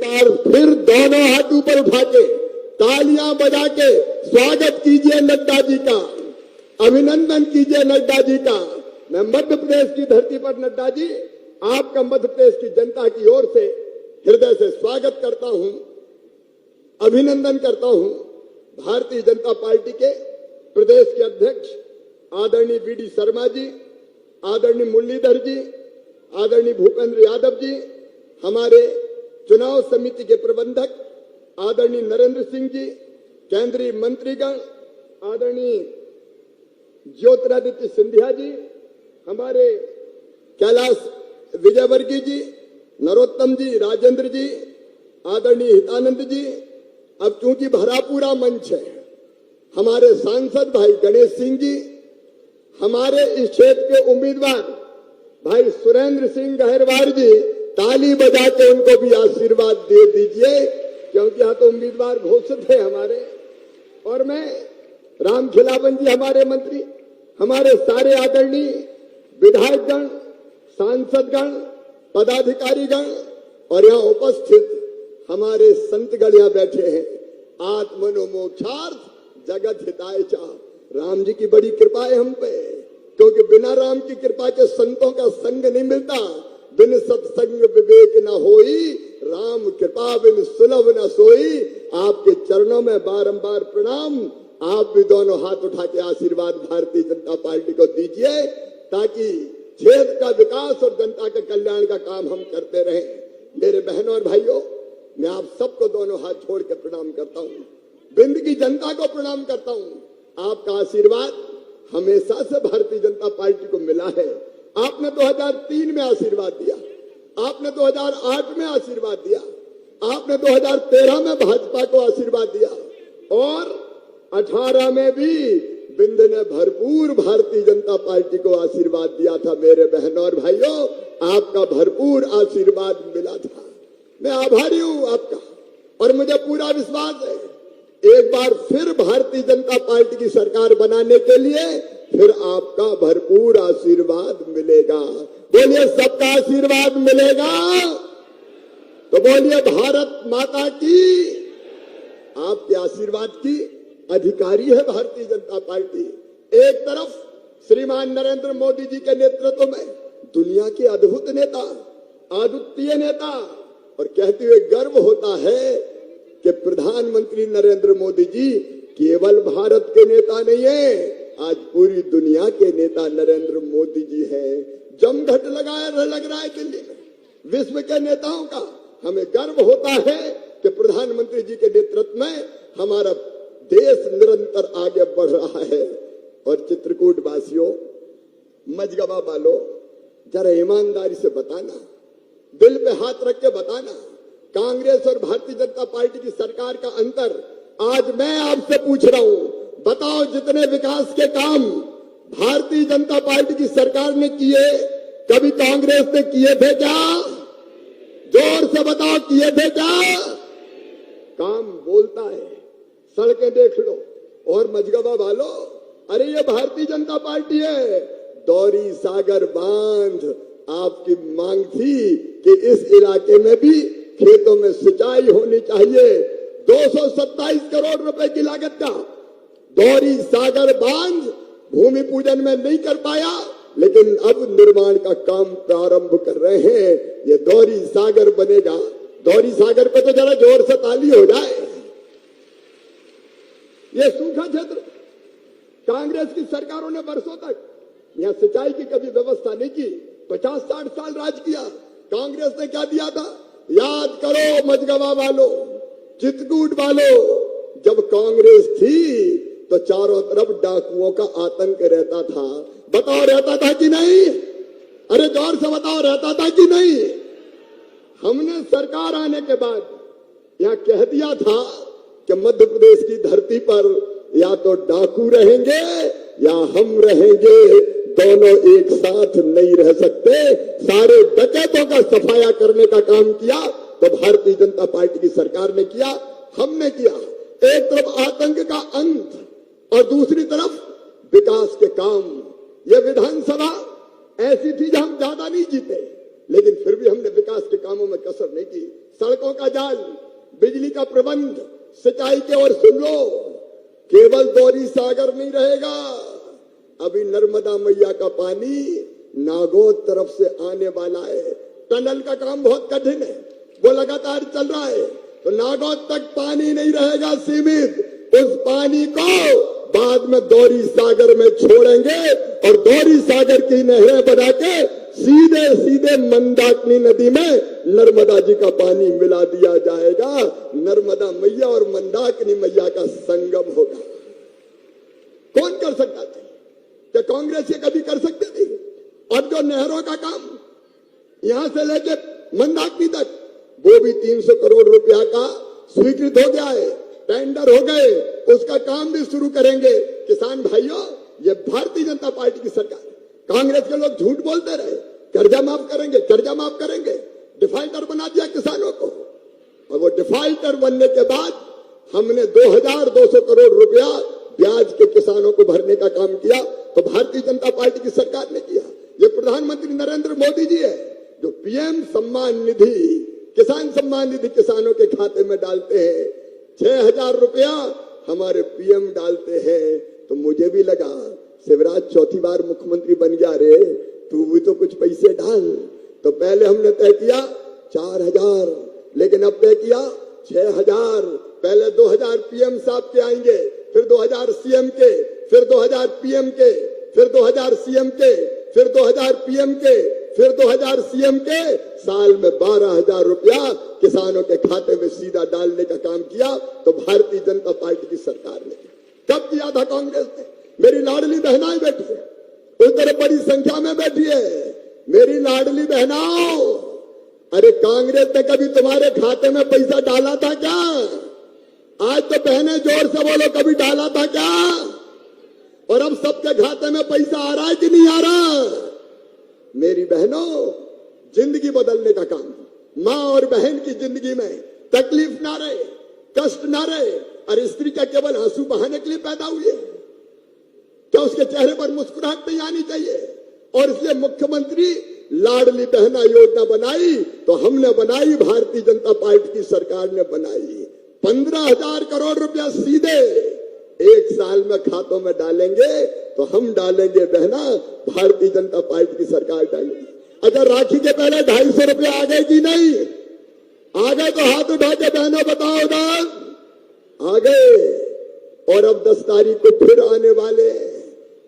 बार फिर दोनों हाथ ऊपर उठा के तालियां बजा के स्वागत कीजिए नड्डा जी का, अभिनंदन कीजिए नड्डा जी का। मैं मध्य प्रदेश की धरती पर नड्डा जी आपका मध्य प्रदेश की जनता की ओर से हृदय से स्वागत करता हूं, अभिनंदन करता हूं। भारतीय जनता पार्टी के प्रदेश के अध्यक्ष आदरणीय वीडी शर्मा जी, आदरणीय मुरलीधर जी, आदरणीय भूपेंद्र यादव जी, हमारे चुनाव समिति के प्रबंधक आदरणीय नरेंद्र सिंह जी, केंद्रीय मंत्रीगण आदरणीय ज्योतिरादित्य सिंधिया जी, हमारे कैलाश विजयवर्गीय जी, नरोत्तम जी, राजेंद्र जी, आदरणीय हितानंद जी। अब चूंकि भरा पूरा मंच है, हमारे सांसद भाई गणेश सिंह जी, हमारे इस क्षेत्र के उम्मीदवार भाई सुरेंद्र सिंह गहरवार जी, ताली बजा के उनको भी आशीर्वाद दे दीजिए, क्योंकि यहाँ तो उम्मीदवार घोषित है हमारे। और मैं राम खिलावन जी, हमारे मंत्री, हमारे सारे आदरणीय विधायकगण, सांसदगण, पदाधिकारीगण और यहाँ उपस्थित हमारे संतगण यहाँ बैठे हैं। आत्मनो मोक्षार्थ जगत हिताय च। राम जी की बड़ी कृपा है हम पे, क्योंकि बिना राम की कृपा के संतों का संग नहीं मिलता। बिन सत्संग विवेक न होई, राम कृपा बिन सुलभ न सोई। आपके चरणों में बारंबार प्रणाम। आप भी दोनों हाथ उठा के आशीर्वाद भारतीय जनता पार्टी को दीजिए, ताकि क्षेत्र का विकास और जनता के कल्याण का काम हम करते रहें। मेरे बहनों और भाइयों, मैं आप सबको दोनों हाथ छोड़ के प्रणाम करता हूँ, बिंद की जनता को प्रणाम करता हूँ। आपका आशीर्वाद हमेशा से भारतीय जनता पार्टी को मिला है। आपने 2003 में आशीर्वाद दिया, आपने 2008 में आशीर्वाद दिया, आपने 2013 में भाजपा को आशीर्वाद दिया और 18 में भी बिंद ने भरपूर भारतीय जनता पार्टी को आशीर्वाद दिया था। मेरे बहनों और भाइयों, आपका भरपूर आशीर्वाद मिला था। मैं आभारी हूं आपका और मुझे पूरा विश्वास है एक बार फिर भारतीय जनता पार्टी की सरकार बनाने के लिए फिर आपका भरपूर आशीर्वाद मिलेगा। बोलिए सबका आशीर्वाद मिलेगा, तो बोलिए भारत माता की। आपके आशीर्वाद की अधिकारी है भारतीय जनता पार्टी। एक तरफ श्रीमान नरेंद्र मोदी जी के नेतृत्व में दुनिया के अद्भुत नेता, अद्वितीय नेता, और कहते हुए गर्व होता है कि प्रधानमंत्री नरेंद्र मोदी जी केवल भारत के नेता नहीं है, आज पूरी दुनिया के नेता नरेंद्र मोदी जी हैं। जमघट लग रहा है दिल्ली में विश्व के नेताओं का। हमें गर्व होता है कि प्रधानमंत्री जी के नेतृत्व में हमारा देश निरंतर आगे बढ़ रहा है। और चित्रकूट वासियों, मझगवा वालों, जरा ईमानदारी से बताना, दिल पे हाथ रख के बताना, कांग्रेस और भारतीय जनता पार्टी की सरकार का अंतर आज मैं आपसे पूछ रहा हूं। बताओ, जितने विकास के काम भारतीय जनता पार्टी की सरकार ने किए, कभी कांग्रेस ने किए थे क्या? जोर से बताओ, किए थे क्या? काम बोलता है, सड़कें देख लो। और मझगवा वालों, अरे ये भारतीय जनता पार्टी है। दौरी सागर बांध, आपकी मांग थी कि इस इलाके में भी खेतों में सिंचाई होनी चाहिए। 227 करोड़ रुपए की लागत का दौरी सागर बांध भूमि पूजन में नहीं कर पाया, लेकिन अब निर्माण का काम प्रारंभ कर रहे हैं। ये दौरी सागर बनेगा। दौरी सागर पे तो जरा जोर से ताली हो जाए। ये सूखा क्षेत्र, कांग्रेस की सरकारों ने वर्षों तक यहां सिंचाई की कभी व्यवस्था नहीं की। 50-60 साल राज किया। कांग्रेस ने क्या दिया था? याद करो मझगवा वालों, चित्रकूट वालों, जब कांग्रेस थी तो चारों तरफ डाकुओं का आतंक रहता था। बताओ, रहता था कि नहीं? अरे जोर से बताओ, रहता था कि नहीं? हमने सरकार आने के बाद यहां कह दिया था कि मध्य प्रदेश की धरती पर या तो डाकू रहेंगे या हम रहेंगे, दोनों एक साथ नहीं रह सकते। सारे डकैतों का सफाया करने का काम किया तो भारतीय जनता पार्टी की सरकार ने किया, हमने किया। एक तरफ आतंक का अंत और दूसरी तरफ विकास के काम। यह विधानसभा ऐसी थी जहां हम ज्यादा नहीं जीते, लेकिन फिर भी हमने विकास के कामों में कसर नहीं की। सड़कों का जाल, बिजली का प्रबंध, सिंचाई के और सुन लो, केवल दोहरी सागर नहीं रहेगा, अभी नर्मदा मैया का पानी नागौद तरफ से आने वाला है। टनल का काम बहुत कठिन है, वो लगातार चल रहा है, तो नागौद तक पानी नहीं रहेगा सीमित, उस पानी को बाद में दोहरी सागर में छोड़ेंगे और दोहरी सागर की नहरें बना के सीधे सीधे मंदाकिनी नदी में नर्मदा जी का पानी मिला दिया जाएगा। नर्मदा मैया और मंदाकिनी मैया का संगम होगा। कौन कर सकता था? क्या कांग्रेस ये कभी कर सकते थे? और जो नहरों का काम यहां से लेके मंदाकिनी तक, वो भी 300 करोड़ रुपया का स्वीकृत हो गया है, टेंडर हो गए, उसका काम भी शुरू करेंगे। किसान भाइयों, ये भारतीय जनता पार्टी की सरकार है। कांग्रेस के लोग झूठ बोलते रहे, कर्जा माफ करेंगे, कर्जा माफ करेंगे, डिफाल्टर बना दिया किसानों को, और वो डिफाल्टर बनने के बाद हमने 2200 करोड़ रुपया ब्याज के किसानों को भरने का काम किया, तो भारतीय जनता पार्टी की सरकार ने किया। ये प्रधानमंत्री नरेंद्र मोदी जी है जो पीएम सम्मान निधि, किसान सम्मान निधि किसानों के खाते में डालते हैं। 6000 रुपया हमारे पीएम डालते हैं। तो मुझे भी लगा शिवराज चौथी बार मुख्यमंत्री बन गया रे, तू भी तो कुछ पैसे डाल। तो पहले हमने तय किया 4000, लेकिन अब तय किया 6000। पहले 2000 पीएम साहब के आएंगे, फिर 2000 सीएम के, फिर 2000 पीएम के, फिर 2000 सीएम के, फिर 2000 पीएम के, फिर 2000 सीएम के। साल में 12000 रुपया किसानों के खाते में सीधा डालने का काम किया, तो भारतीय जनता पार्टी की सरकार ने। कब किया था कांग्रेस ने? मेरी लाडली बहनाएं बैठी है, उस तरह बड़ी संख्या में बैठी है मेरी लाडली बहनाओं। अरे कांग्रेस ने कभी तुम्हारे खाते में पैसा डाला था क्या? आज तो बहने जोर से बोलो, कभी डाला था क्या? और अब सबके खाते में पैसा आ रहा है कि नहीं आ रहा? मेरी बहनों, जिंदगी बदलने का काम, माँ और बहन की जिंदगी में तकलीफ ना रहे, कष्ट ना रहे। और स्त्री का केवल आंसू बहाने के लिए पैदा हुई है क्या? उसके चेहरे पर मुस्कुराहट नहीं आनी चाहिए। और इसलिए मुख्यमंत्री लाडली बहना योजना बनाई, तो हमने बनाई, भारतीय जनता पार्टी की सरकार ने बनाई। 15,000 करोड़ रुपया सीधे एक साल में खातों में डालेंगे, तो हम डालेंगे बहना, भारतीय जनता पार्टी की सरकार डालेगी। अगर राखी के पहले 250 रुपया आ गए कि नहीं आ गए? तो हाथ उठा के बहनों बताओ उधर आ गए। और अब 10 तारीख को फिर आने वाले।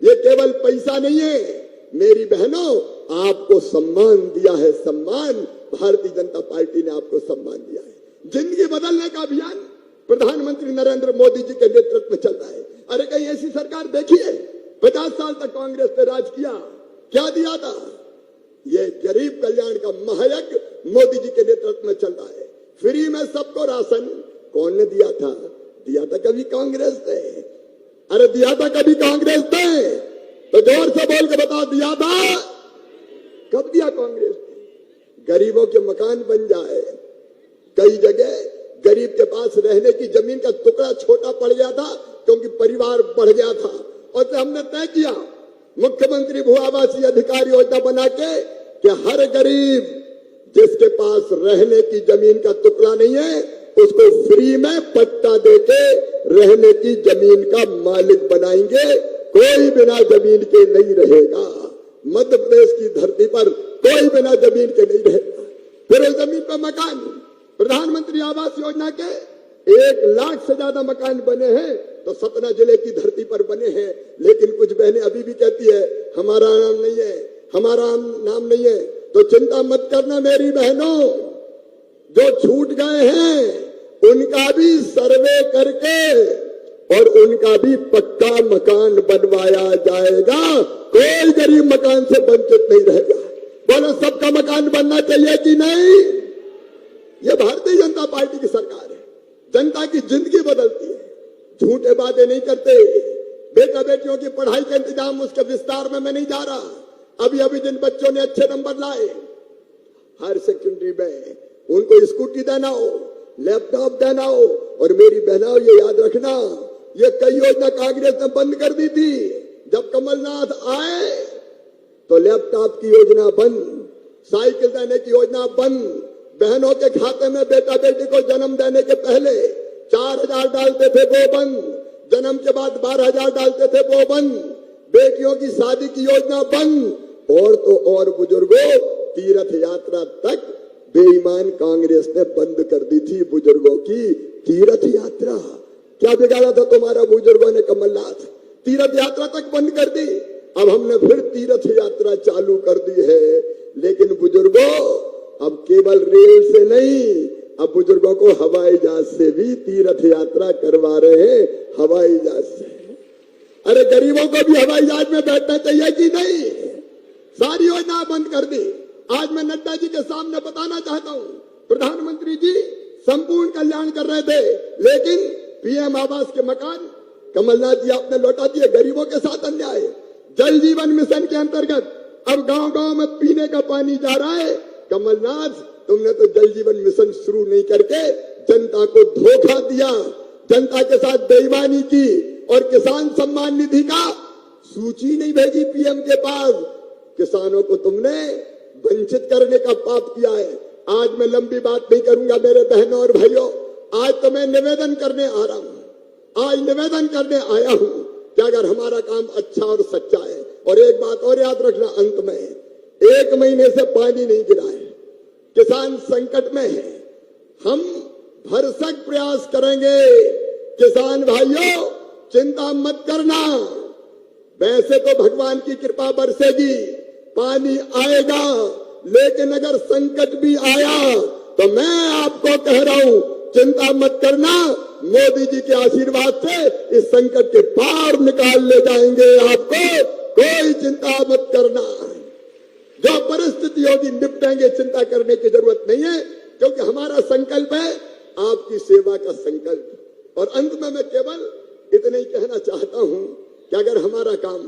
ये केवल पैसा नहीं है मेरी बहनों, आपको सम्मान दिया है, सम्मान। भारतीय जनता पार्टी ने आपको सम्मान दिया है। जिंदगी बदलने का अभियान प्रधानमंत्री नरेंद्र मोदी जी के नेतृत्व में चल रहा है। अरे कहीं ऐसी सरकार देखी है? 50 साल तक कांग्रेस ने राज किया, क्या दिया था? ये गरीब कल्याण का महायज्ञ मोदी जी के नेतृत्व में चल रहा है। फ्री में सबको राशन कौन ने दिया था? दिया था कभी कांग्रेस ने। अरे दिया था कभी कांग्रेस ने? तो जोर से बोल के बताओ, दिया था? कब दिया कांग्रेस ने? गरीबों के मकान बन जाए। कई जगह गरीब के पास रहने की जमीन का टुकड़ा छोटा पड़ गया था क्योंकि परिवार बढ़ गया था, और तो हमने तय किया मुख्यमंत्री भू आवासीय अधिकार योजना बना के कि हर गरीब जिसके पास रहने की जमीन का टुकड़ा नहीं है, उसको फ्री में पट्टा देके रहने की जमीन का मालिक बनाएंगे। कोई बिना जमीन के नहीं रहेगा। मध्य प्रदेश की धरती पर कोई बिना जमीन के नहीं रहेगा। फिर उस जमीन पर मकान, प्रधानमंत्री आवास योजना के 1 लाख से ज्यादा मकान बने हैं, तो सतना जिले की धरती पर बने हैं। लेकिन कुछ बहनें अभी भी कहती है हमारा नाम नहीं है, हमारा नाम नहीं है। तो चिंता मत करना मेरी बहनों, जो छूट गए हैं उनका भी सर्वे करके और उनका भी पक्का मकान बनवाया जाएगा। कोई गरीब मकान से वंचित नहीं रहेगा। बोलो, सबका मकान बनना चाहिए कि नहीं? ये भारतीय जनता पार्टी की सरकार है। जनता की जिंदगी बदलती है। झूठे वादे नहीं करते। बेटा बेटियों की पढ़ाई का इंतजाम, उसके विस्तार में मैं नहीं जा रहा। अभी जिन बच्चों ने अच्छे नंबर लाए हायर सेकेंडरी में, उनको स्कूटी देना हो, लैपटॉप देना हो। और मेरी बहनाओं, ये याद रखना, ये कई योजना कांग्रेस ने बंद कर दी थी। जब कमलनाथ आए तो लैपटॉप की योजना बंद, साइकिल देने की योजना बंद, बहनों के खाते में बेटा बेटी को जन्म देने के पहले 4,000 डालते थे वो बंद, जन्म के बाद 12,000 डालते थे वो बंद, बेटियों की शादी की योजना बंद, और तो और बुजुर्गों तीर्थ यात्रा तक बेईमान कांग्रेस ने बंद कर दी थी। बुजुर्गों की तीर्थ यात्रा क्या बिगाड़ा था तुम्हारा बुजुर्गों ने? कमलनाथ तीर्थ यात्रा तक बंद कर दी। अब हमने फिर तीर्थ यात्रा चालू कर दी है, लेकिन बुजुर्गों अब केवल रेल से नहीं, अब बुजुर्गों को हवाई जहाज से भी तीर्थ यात्रा करवा रहे हैं, हवाई जहाज से। अरे गरीबों को भी हवाई जहाज में बैठना चाहिए कि नहीं? सारी योजना बंद कर दी। आज मैं नड्डा जी के सामने बताना चाहता हूं, प्रधानमंत्री जी संपूर्ण कल्याण कर रहे थे, लेकिन पीएम आवास के मकान कमलनाथ जी आपने लौटा दिए। गरीबों के साथ अन्याय। जल जीवन मिशन के अंतर्गत अब गांव गांव में पीने का पानी जा रहा है। कमलनाथ तुमने तो जल जीवन मिशन शुरू नहीं करके जनता को धोखा दिया, जनता के साथ बेईमानी की, और किसान सम्मान निधि का सूची नहीं भेजी पीएम के पास। किसानों को तुमने वंचित करने का पाप किया है। आज मैं लंबी बात नहीं करूंगा मेरे बहनों और भाइयों, आज तो मैं निवेदन करने आ रहा हूं, आज निवेदन करने आया हूं कि अगर हमारा काम अच्छा और सच्चा है, और एक बात और याद रखना, अंत में 1 महीने से पानी नहीं गिरा है, किसान संकट में है, हम भरसक प्रयास करेंगे। किसान भाइयों चिंता मत करना, वैसे तो भगवान की कृपा बरसेगी, पानी आएगा, लेकिन अगर संकट भी आया तो मैं आपको कह रहा हूं चिंता मत करना, मोदी जी के आशीर्वाद से इस संकट के पार निकाल ले जाएंगे आपको, कोई चिंता मत करना। जो परिस्थिति होगी निपटेंगे, चिंता करने की जरूरत नहीं है, क्योंकि हमारा संकल्प है आपकी सेवा का संकल्प। और अंत में मैं केवल इतना ही कहना चाहता हूं कि अगर हमारा काम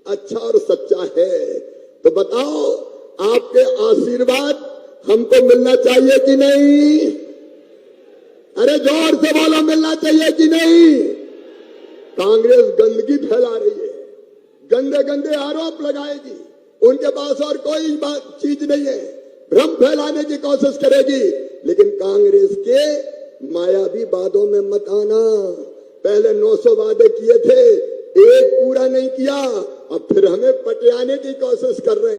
अच्छा और सच्चा है तो बताओ आपके आशीर्वाद हमको मिलना चाहिए कि नहीं? अरे जोर से बोलो, मिलना चाहिए कि नहीं? कांग्रेस गंदगी फैला रही है, गंदे गंदे आरोप लगाएगी, उनके पास और कोई बात चीज नहीं है, भ्रम फैलाने की कोशिश करेगी। लेकिन कांग्रेस के मायावी वादों में मत आना। पहले 900 वादे किए थे, एक पूरा नहीं किया, अब फिर हमें पटियाने की कोशिश कर रहे हैं।